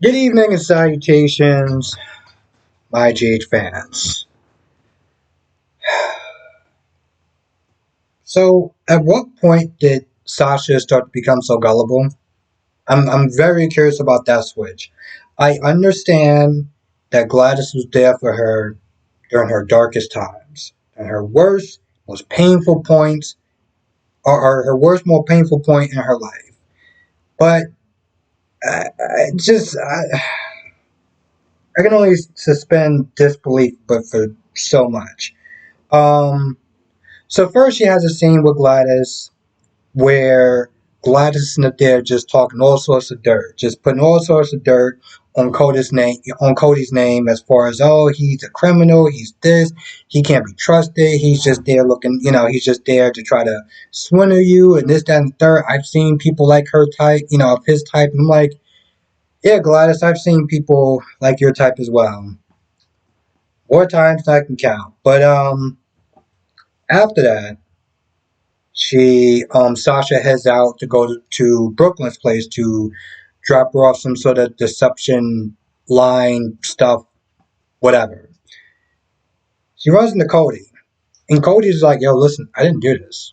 Good evening and salutations, my GH fans. So, at what point did Sasha start to become so gullible? I'm very curious about that switch. I understand that Gladys was there for her during her darkest times, and her worst, most painful points, or her worst, more painful point in her life. But I can only suspend disbelief, but for so much. Um, So first she has a scene with Gladys where Gladys is up there just talking all sorts of dirt, just putting all sorts of dirt on Cody's name as far as, oh, he's a criminal, he's this, he can't be trusted, he's just there looking, he's just there to try to swindle you and this, that, and the third. I've seen people like her type, of his type, and I'm like, yeah, Gladys, I've seen people like your type as well. More times than I can count. But after that, Sasha heads out to go to Brooklyn's place to drop her off some sort of deception line stuff, whatever. She runs into Cody, and Cody's like, "Yo, listen, I didn't do this.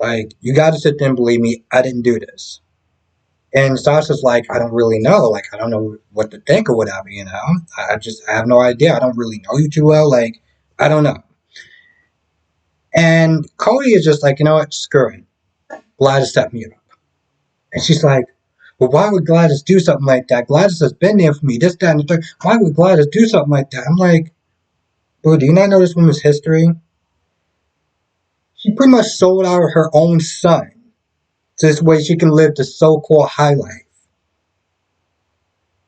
Like, you got to sit there and believe me, I didn't do this." And Sasha's like, "I don't really know. Like, I don't know what to think or whatever. I have no idea. I don't really know you too well. Like, I don't know." And Cody is just like, "You know what? Screw it. Glad to set me up." And she's like, well, why would Gladys do something like that? Gladys has been there for me, this, that, and the third. Why would Gladys do something like that? I'm like, bro, do you not know this woman's history? She pretty much sold out her own son so this way she can live the so-called high life.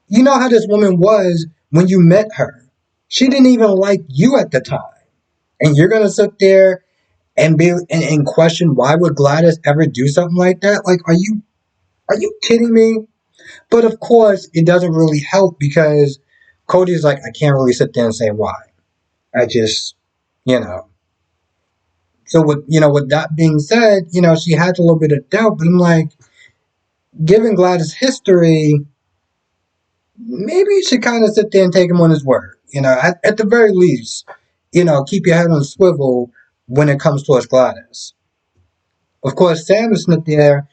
You know how this woman was when you met her. She didn't even like you at the time. And you're gonna sit there and and question why would Gladys ever do something like that? Like, are you kidding me? But of course, it doesn't really help because Cody's like, I can't really sit there and say why. I just, you know. So with that being said, she has a little bit of doubt, but I'm like, given Gladys' history, maybe you should kind of sit there and take him on his word. At the very least, keep your head on a swivel when it comes towards Gladys. Of course, Sam is not there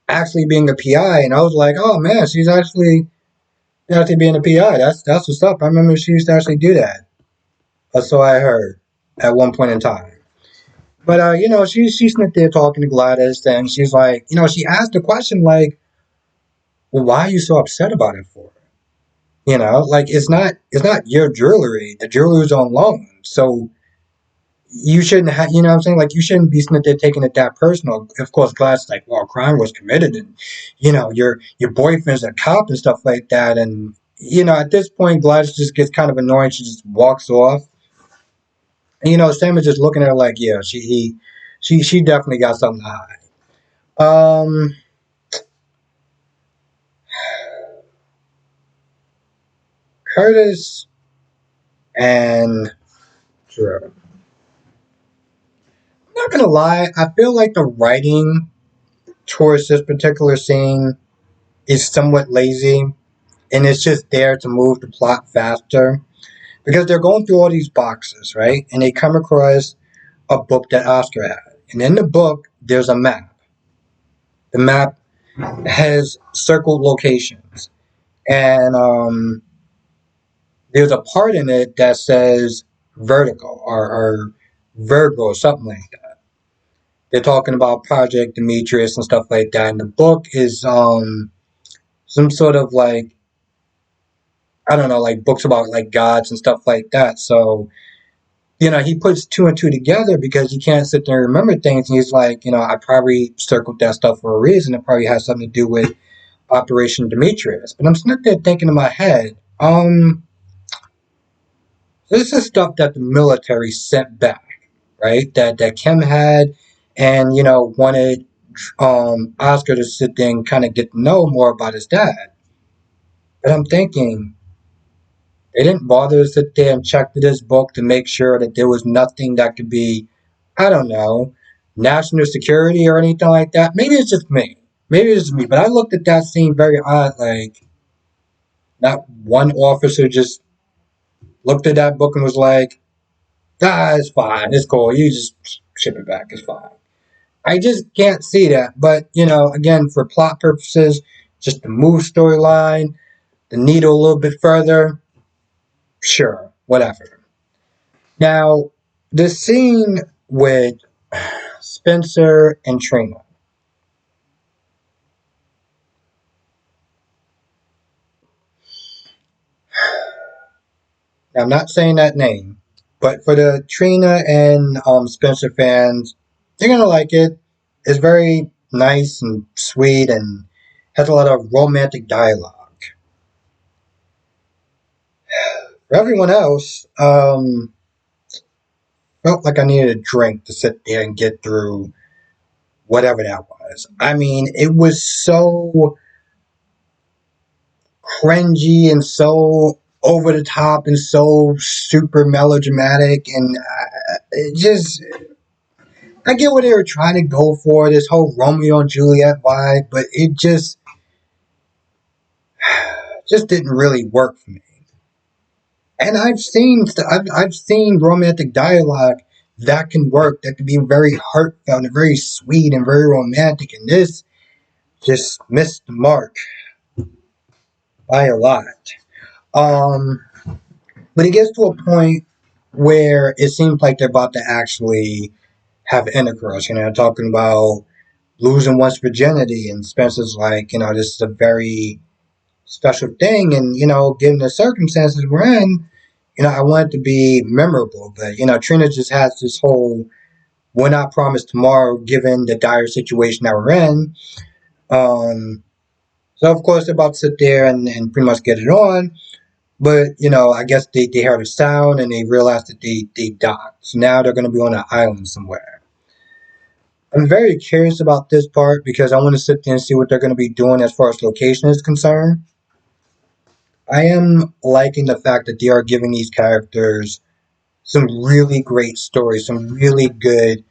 actually being a PI, and I was like, oh man, she's actually being a PI. That's what's up. I remember she used to actually do that. Or so I heard at one point in time. But she's sitting there talking to Gladys, and she's like, she asked the question like, well, why are you so upset about it for? Like it's not your jewelry. The jewelry's on loan, so you shouldn't have. You know what I'm saying? Like you shouldn't be sitting there taking it that personal. Of course, Gladys is like, well, a crime was committed, and your boyfriend's a cop and stuff like that, and at this point, Gladys just gets kind of annoyed. She just walks off. And, Sam is just looking at her like, yeah, she definitely got something to hide. Um, Curtis and Drew. I'm not gonna lie, I feel like the writing towards this particular scene is somewhat lazy, and it's just there to move the plot faster because they're going through all these boxes, right? And they come across a book that Oscar had, and in the book there's a map. The map has circled locations, and there's a part in it that says vertical or Virgo or something like that. They're talking about Project Demetrius and stuff like that. And the book is some sort of like, I don't know, like books about like gods and stuff like that. So, he puts two and two together because he can't sit there and remember things. And he's like, I probably circled that stuff for a reason. It probably has something to do with Operation Demetrius. But I'm sitting there thinking in my head, this is stuff that the military sent back, right? That Kim had, and wanted Oscar to sit there and kind of get to know more about his dad. But I'm thinking they didn't bother to sit there and check this book to make sure that there was nothing that could be, I don't know, national security or anything like that. Maybe it's just me. Maybe it's just me. But I looked at that scene very odd, like, Not one officer just looked at that book and was like, "Ah, it's fine. It's cool. You just ship it back. It's fine." I just can't see that. But, again, for plot purposes, just to move storyline, the needle a little bit further, sure, whatever. Now, the scene with Spencer and Trina. Now, I'm not saying that name, but for the Trina and Spencer fans, they're gonna like it. It's very nice and sweet and has a lot of romantic dialogue. For everyone else, felt like I needed a drink to sit there and get through whatever that was. I mean, it was so cringy and so over the top and so super melodramatic, and it just, I get what they were trying to go for, this whole Romeo and Juliet vibe, but it just didn't really work for me. And I've seen romantic dialogue that can work, that can be very heartfelt and very sweet and very romantic, and this just missed the mark by a lot. Um, but it gets to a point where it seems like they're about to actually have intercourse. Talking about losing one's virginity, and Spencer's like, this is a very special thing, and given the circumstances we're in, I want it to be memorable. But Trina just has this whole "we're not promised tomorrow" given the dire situation that we're in. Um, so of course they're about to sit there and pretty much get it on. But I guess they heard a sound and they realized that they docked. So now they're going to be on an island somewhere. I'm very curious about this part because I want to sit there and see what they're going to be doing as far as location is concerned. I am liking the fact that they are giving these characters some really great stories, some really good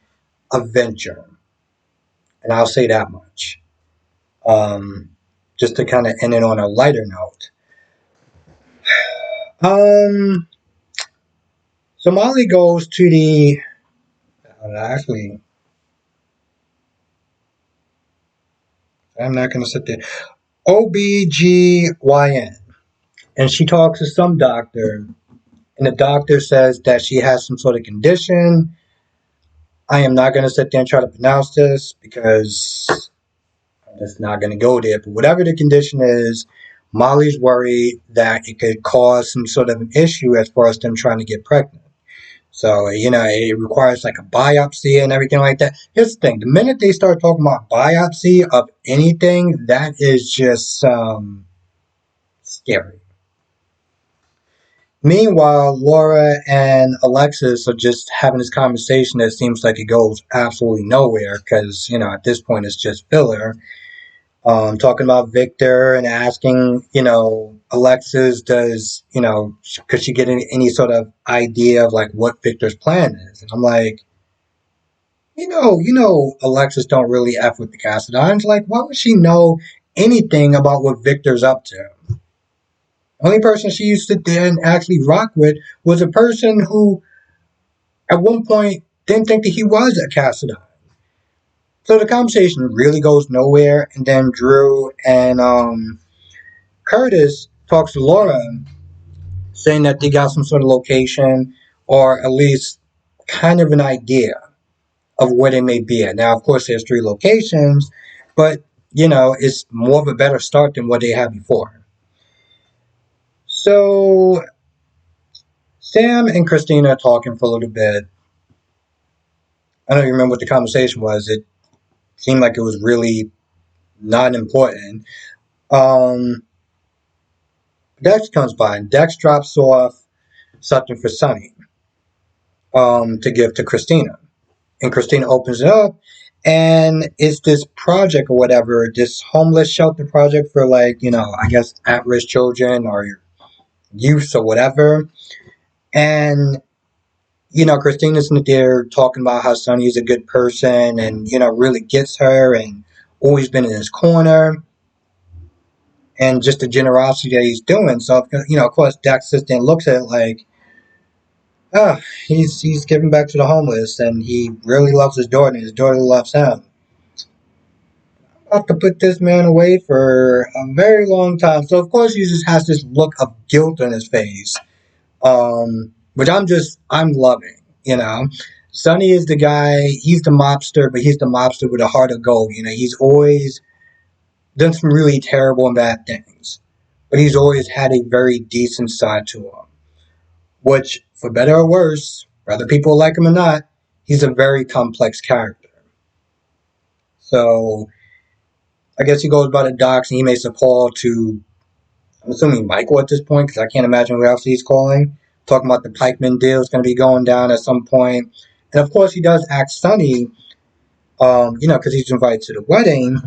adventure, and I'll say that much. Um, just to kind of end it on a lighter note. Um, so Molly goes to the actually. I'm not going to sit there. OBGYN. And she talks to some doctor, and the doctor says that she has some sort of condition. I am not going to sit there and try to pronounce this because I'm just not going to go there. But whatever the condition is, Molly's worried that it could cause some sort of an issue as far as them trying to get pregnant. So, it requires like a biopsy and everything like that. Here's the thing: the minute they start talking about biopsy of anything, that is just scary. Meanwhile, Laura and Alexis are just having this conversation that seems like it goes absolutely nowhere because, at this point it's just filler. Talking about Victor and asking, Alexis, could she get any sort of idea of like what Victor's plan is? And I'm like, Alexis don't really F with the Cassadines. Like, why would she know anything about what Victor's up to? The only person she used to sit there and actually rock with was a person who, at one point, didn't think that he was a Cassadine. So the conversation really goes nowhere. And then Drew and Curtis talks to Laura, saying that they got some sort of location, or at least kind of an idea of where they may be at. Now, of course, there's 3 locations, but it's more of a better start than what they had before. So Sam and Christina are talking for a little bit. I don't even remember what the conversation was. It seemed like it was really not important. Um, Dex comes by and Dex drops off something for Sonny to give to Christina. And Christina opens it up, and it's this project or whatever, this homeless shelter project for, like, I guess at-risk children or youth or whatever. And Christina's in there talking about how Sonny is a good person and really gets her and always been in his corner. and just the generosity that he's doing. So, of course, Dax sits there and looks at it like, oh, he's giving back to the homeless, and he really loves his daughter, and his daughter loves him. I have to put this man away for a very long time. So, of course, he just has this look of guilt on his face, which I'm loving, Sonny is the guy, he's the mobster, but he's the mobster with a heart of gold. He's always done some really terrible and bad things, but he's always had a very decent side to him, which, for better or worse, whether people like him or not, he's a very complex character. So, I guess he goes by the docks and he makes a call to, I'm assuming Michael at this point, because I can't imagine who else he's calling. Talking about the Pikeman deal is going to be going down at some point. And of course, he does ask Sonny, because he's invited to the wedding,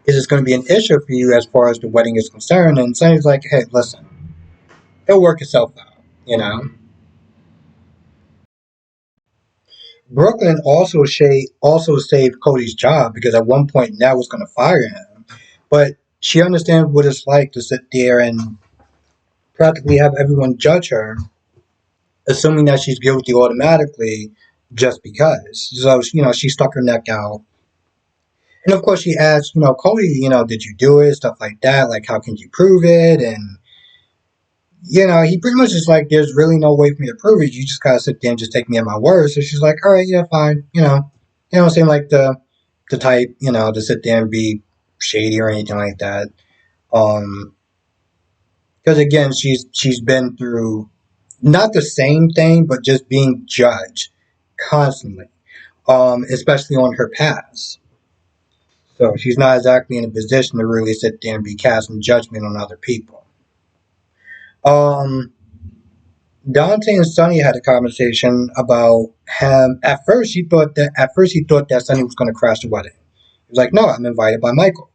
is this going to be an issue for you as far as the wedding is concerned? And Sonny's like, hey, listen, it'll work itself out. Brooklyn also saved Cody's job because at one point Nat was going to fire him. But she understands what it's like to sit there and practically have everyone judge her, assuming that she's guilty automatically just because. So, she stuck her neck out. And of course, she asked, Cody, did you do it? Stuff like that. Like, how can you prove it? And, he pretty much is like, there's really no way for me to prove it. You just gotta sit there and just take me at my word. So she's like, all right, yeah, fine. You don't seem like the type, to sit there and be shady or anything like that. Because again, she's been through not the same thing, but just being judged constantly, especially on her past. So she's not exactly in a position to really sit there and be casting judgment on other people. Um, Dante and Sonny had a conversation about him. At first he thought that Sonny was going to crash the wedding. He was like, "No, I'm invited by Michael.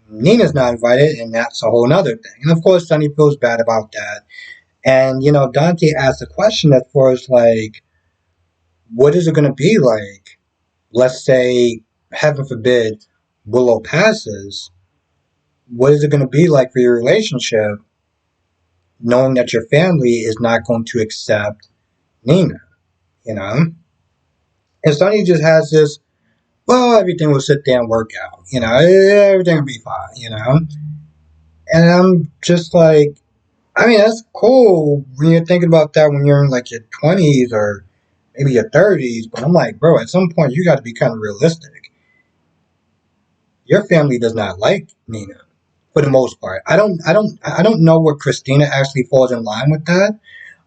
Nina's not invited, and that's a whole other thing." And of course, Sonny feels bad about that. And Dante asked a question as far as like, what is it going to be like? Let's say, heaven forbid, Willow passes. What is it going to be like for your relationship, knowing that your family is not going to accept Nina? You know, and Sonny just has this. Well, everything will sit there and work out. Everything will be fine. And I'm just like, I mean, that's cool when you're thinking about that when you're in like your 20s or maybe your 30s. But I'm like, bro, at some point you got to be kind of realistic. Your family does not like Nina for the most part. I don't know where Christina actually falls in line with that.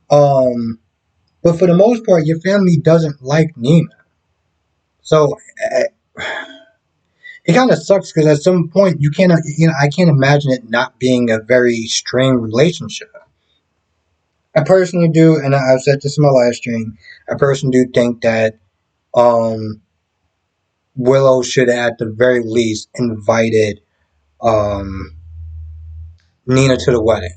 But for the most part, your family doesn't like Nina. So it kind of sucks because at some point you can't, I can't imagine it not being a very strained relationship. I personally do, and I've said this in my live stream. I personally do think that um, Willow should, at the very least, invited um, Nina to the wedding.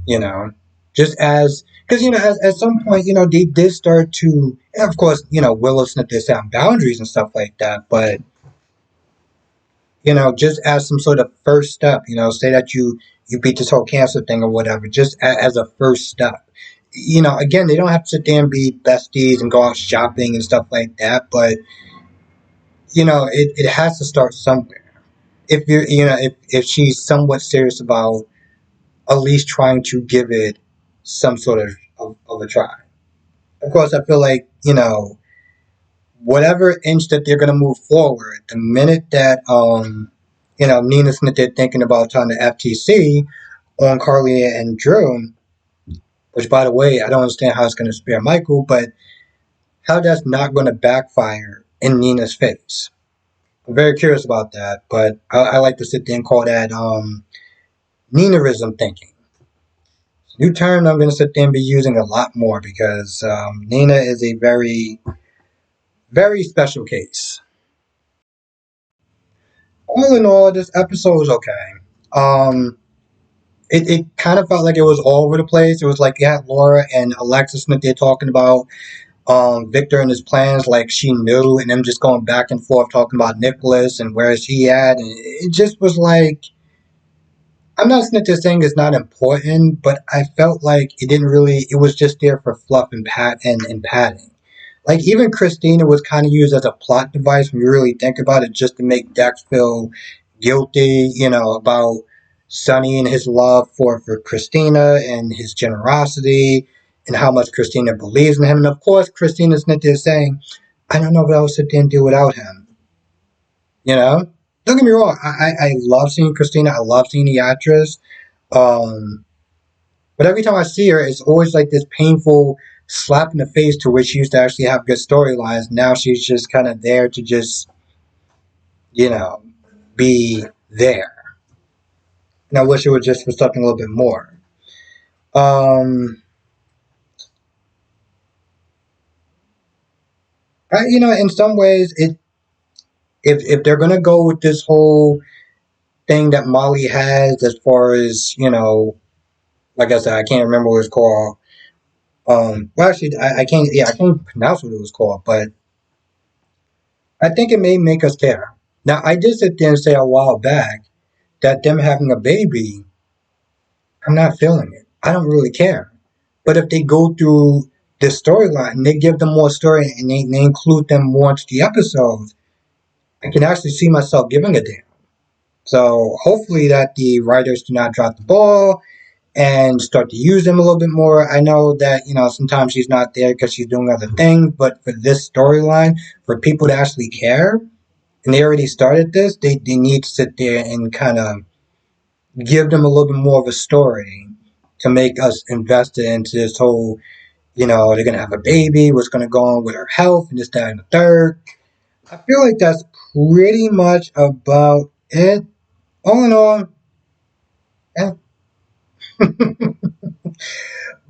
You know, just as because at some point they did start to, and of course Willow snipped this out boundaries and stuff like that, but just as some sort of first step, say that you beat this whole cancer thing or whatever, just as a first step. Again, they don't have to sit there and be besties and go out shopping and stuff like that, but it has to start somewhere. If you're, if she's somewhat serious about at least trying to give it some sort of a try. Of course, I feel like, whatever inch that they're going to move forward, the minute that, Nina Smith did thinking about trying to FTC on Carly and Drew, which, by the way, I don't understand how it's going to spare Michael, but how that's not going to backfire in Nina's face. I'm very curious about that, but I like to sit there and call that Ninaism thinking. New term I'm going to sit there and be using a lot more because Nina is a very, very special case. All in all, this episode was okay. Um, it kind of felt like it was all over the place. It was like you had Laura and Alexis Smith there talking about Victor and his plans, like she knew, and them just going back and forth talking about Nicholas and where is he at, and it just was like I'm not saying it's not important, but I felt like it didn't really. It was just there for fluff and and padding. Like even Christina was kind of used as a plot device when you really think about it, just to make Dex feel guilty, about Sonny and his love for Christina and his generosity and how much Christina believes in him. And of course, Christina's not there saying, "I don't know what I would sit there and do without him." You know, don't get me wrong. I love seeing Christina. I love seeing the actress. Um, but every time I see her, it's always like this painful slap in the face to where she used to actually have good storylines. Now she's just kind of there to just, you know, be there. And I wish it was just for something a little bit more. In some ways, if they're gonna go with this whole thing that Molly has, as far as like I said, I can't remember what it's called. Well, actually, I can't. Yeah, I can't pronounce what it was called, but I think it may make us care. Now, I did sit there and say a while back that them having a baby, I'm not feeling it. I don't really care. But if they go through this storyline and they give them more story and they include them more into the episodes, I can actually see myself giving a damn. So hopefully that the writers do not drop the ball and start to use them a little bit more. I know that, sometimes she's not there because she's doing other things, but for this storyline, for people to actually care, and they already started this, they need to sit there and kind of give them a little bit more of a story to make us invested into this whole, they're going to have a baby, what's going to go on with her health, and this, that, and the third. I feel like that's pretty much about it. All in all, eh.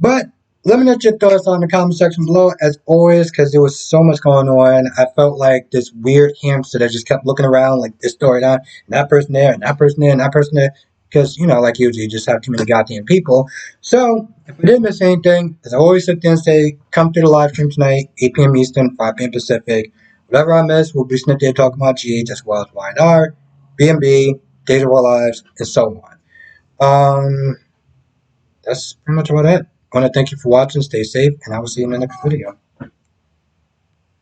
But let me know your thoughts on the comment section below, as always, because there was so much going on. I felt like this weird hamster that just kept looking around, like this story down, and that person there, and that person there, and that person there. Because, like usually, you just have too many goddamn people. So, if I didn't miss anything, as I always sit there and say, come to the live stream tonight, 8 p.m. Eastern, 5 p.m. Pacific. Whatever I miss, we'll be sitting there talking about GH as well as YNR, B&B, Days of Our Lives, and so on. That's pretty much about it. I want to thank you for watching. Stay safe, and I will see you in the next video.